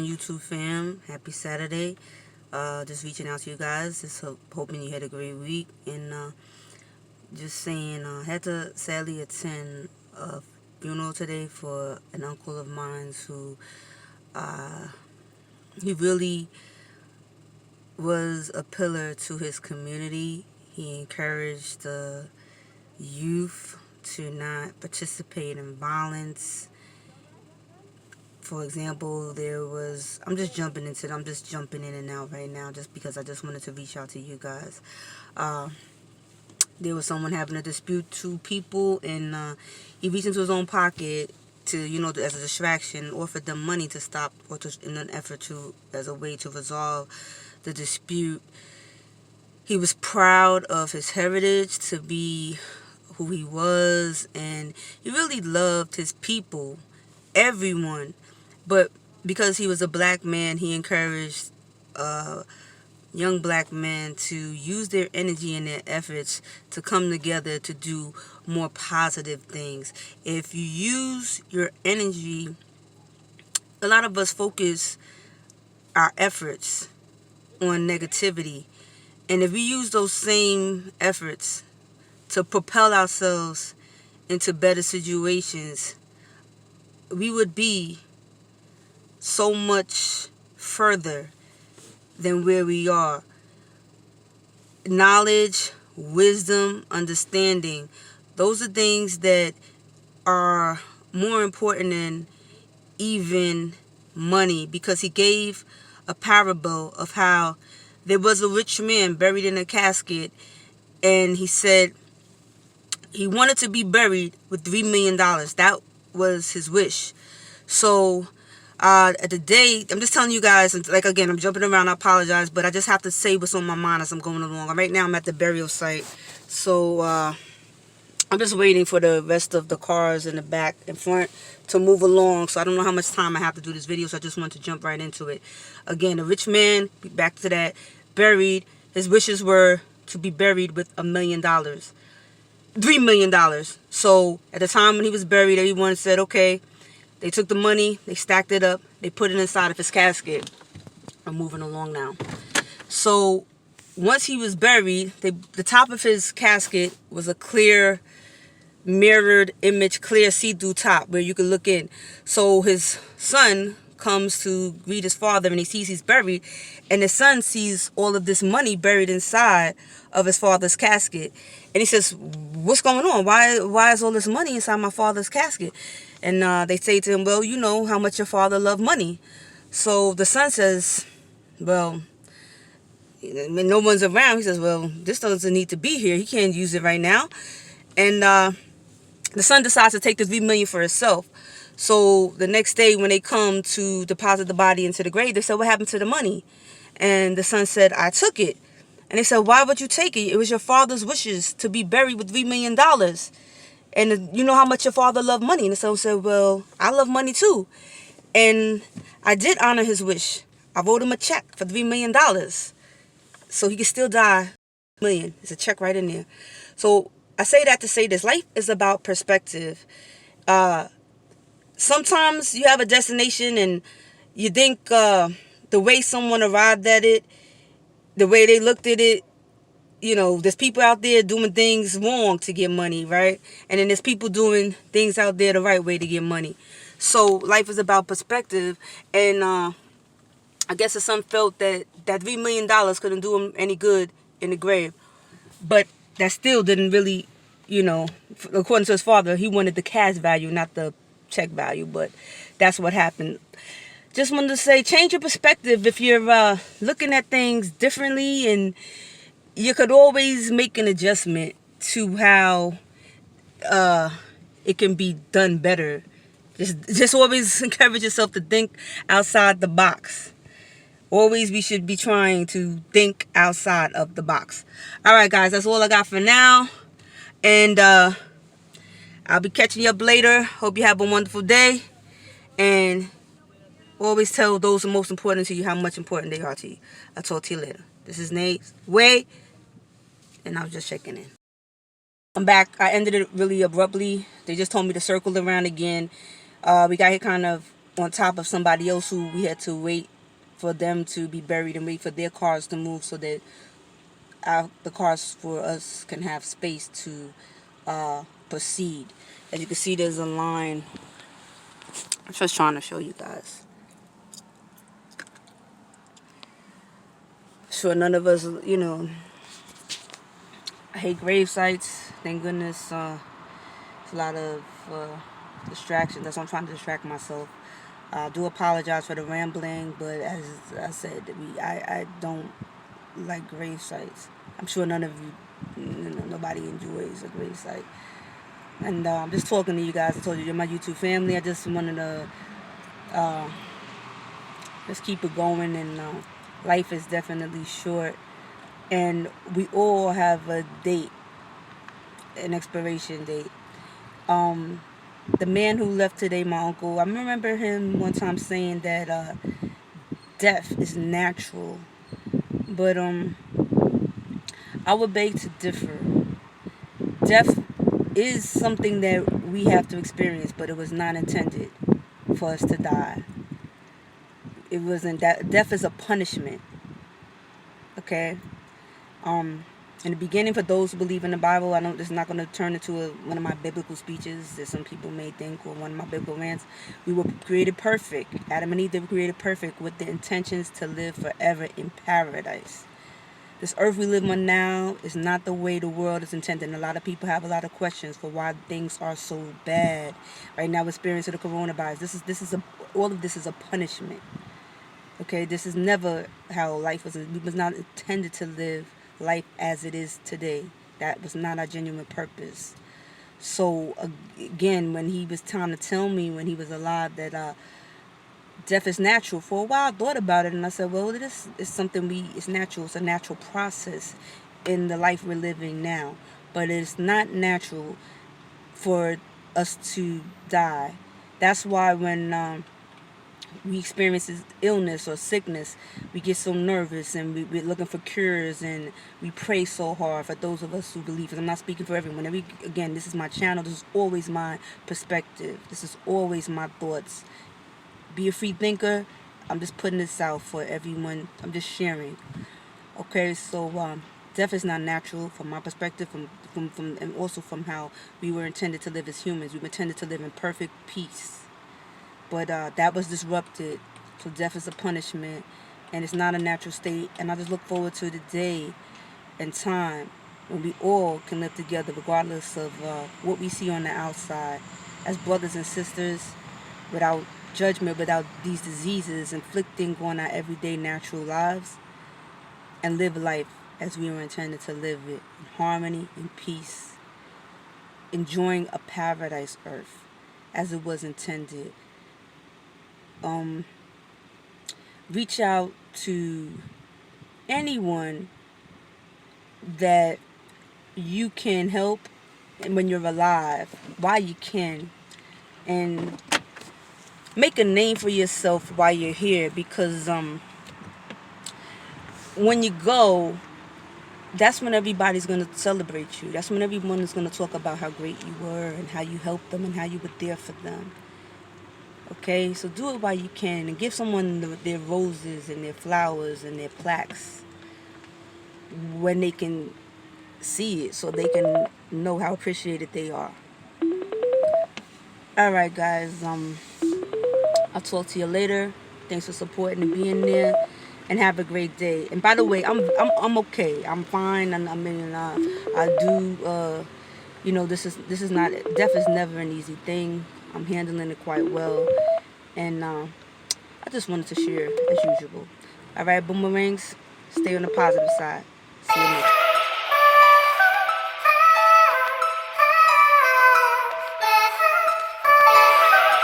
YouTube fam? Happy Saturday. Just reaching out to you guys. Just hoping you had a great week. And just saying, had to sadly attend a funeral today for an uncle of mine who he really was a pillar to his community. He encouraged the youth to not participate in violence. For example, I'm just jumping in and out right now just because I just wanted to reach out to you guys. There was someone having a dispute, two people, and he reached into his own pocket to, as a distraction, offered them money to stop, in an effort to, as a way to resolve the dispute. He was proud of his heritage, to be who he was, and he really loved his people, everyone. But because he was a black man, he encouraged young black men to use their energy and their efforts to come together to do more positive things. If you use your energy, a lot of us focus our efforts on negativity. And if we use those same efforts to propel ourselves into better situations, we would be so much further than where we are. Knowledge, wisdom, understanding, those are things that are more important than even money, because he gave a parable of how there was a rich man buried in a casket, and he said he wanted to be buried with $3 million. That was his wish. So at the day, I'm just telling you guys, like, again, I'm jumping around, I apologize, but I just have to say what's on my mind as I'm going along. Right now I'm at the burial site, so I'm just waiting for the rest of the cars in the back and front to move along. So I don't know how much time I have to do this video, so I just want to jump right into it. Again, a rich man, back to that, buried. His wishes were to be buried with $1 million. $3 million. So at the time when he was buried, everyone said, okay. They took the money, they stacked it up, they put it inside of his casket. I'm moving along now. So once he was buried, the top of his casket was a clear mirrored image, clear see-through top where you could look in. So his son comes to greet his father, and he sees he's buried, and his son sees all of this money buried inside of his father's casket, and he says, what's going on? Why is all this money inside my father's casket? And they say to him, well, you know how much your father loved money. So the son says, well, when no one's around, he says, well, this doesn't need to be here, he can't use it right now. And the son decides to take the $3 million for himself. So the next day when they come to deposit the body into the grave, they said, what happened to the money? And the son said, I took it. And they said, why would you take it? It was your father's wishes to be buried with $3 million. And you know how much your father loved money. And the son said, well, I love money too. And I did honor his wish. I wrote him a check for $3 million. So he could still die. $1 million. There's a check right in there. So I say that to say this. Life is about perspective. Sometimes you have a destination and you think the way someone arrived at it, the way they looked at it, there's people out there doing things wrong to get money, right? And then there's people doing things out there the right way to get money. So life is about perspective. And I guess the son felt that $3 million couldn't do him any good in the grave. But that still didn't really, according to his father, he wanted the cash value, not the check value. But that's what happened. Just wanted to say, change your perspective if you're looking at things differently, and you could always make an adjustment to how it can be done better. Just always encourage yourself to think outside the box. Always we should be trying to think outside of the box. All right, guys, that's all I got for now. And I'll be catching you up later. Hope you have a wonderful day. And always tell those who are most important to you how much important they are to you. I'll talk to you later. This is Nate Way, and I was just checking in. I'm back. I ended it really abruptly. They just told me to circle around again. We got here kind of on top of somebody else who we had to wait for them to be buried and wait for their cars to move so that the cars for us can have space to proceed. As you can see, there's a line. I'm just trying to show you guys. Sure, none of us, I hate grave sites. Thank goodness. It's a lot of distractions. That's why I'm trying to distract myself. I do apologize for the rambling, but as I said, I don't like grave sites. I'm sure none of you, nobody enjoys a grave site. And I'm just talking to you guys. I told you, you're my YouTube family. I just wanted to just keep it going. And life is definitely short. And we all have a date, an expiration date. The man who left today, my uncle, I remember him one time saying that death is natural. But I would beg to differ. Death is something that we have to experience, but it was not intended for us to die. It wasn't that. Death is a punishment. Okay? In the beginning, for those who believe in the Bible, I know this is not going to turn into one of my biblical speeches that some people may think, or one of my biblical rants. We were created perfect. Adam and Eve, they were created perfect with the intentions to live forever in paradise. This earth we live on now is not the way the world is intended. And a lot of people have a lot of questions for why things are so bad. Right now, we're experiencing the coronavirus. All of this is a punishment. Okay, this is never how life was. We was not intended to live life as it is today. That was not our genuine purpose. So again, when he was trying to tell me when he was alive that death is natural, for a while I thought about it and I said, well, this is something it's natural. It's a natural process in the life we're living now. But it's not natural for us to die. That's why when we experience illness or sickness, we get so nervous and we're looking for cures and we pray so hard. For those of us who believe, and I'm not speaking for everyone. Again, this is my channel. This is always my perspective. This is always my thoughts. Be a free thinker. I'm just putting this out for everyone. I'm just sharing. Okay, so death is not natural from my perspective, from and also from how we were intended to live as humans. We were intended to live in perfect peace. But that was disrupted. So death is a punishment, and it's not a natural state. And I just look forward to the day and time when we all can live together, regardless of what we see on the outside, as brothers and sisters, without judgment, without these diseases inflicting on our everyday natural lives, and live life as we were intended to live it, in harmony, in peace, enjoying a paradise earth as it was intended. Reach out to anyone that you can help when you're alive, while you can, and make a name for yourself while you're here, because when you go, that's when everybody's going to celebrate you. That's when everyone is going to talk about how great you were and how you helped them and how you were there for them. Okay, so do it while you can, and give someone their roses and their flowers and their plaques when they can see it, so they can know how appreciated they are. Alright guys, I'll talk to you later. Thanks for supporting and being there, and have a great day. And by the way, I'm okay. I'm fine. And I do this is not, death is never an easy thing. I'm handling it quite well, and I just wanted to share as usual. All right, boomerangs, stay on the positive side. See you next time.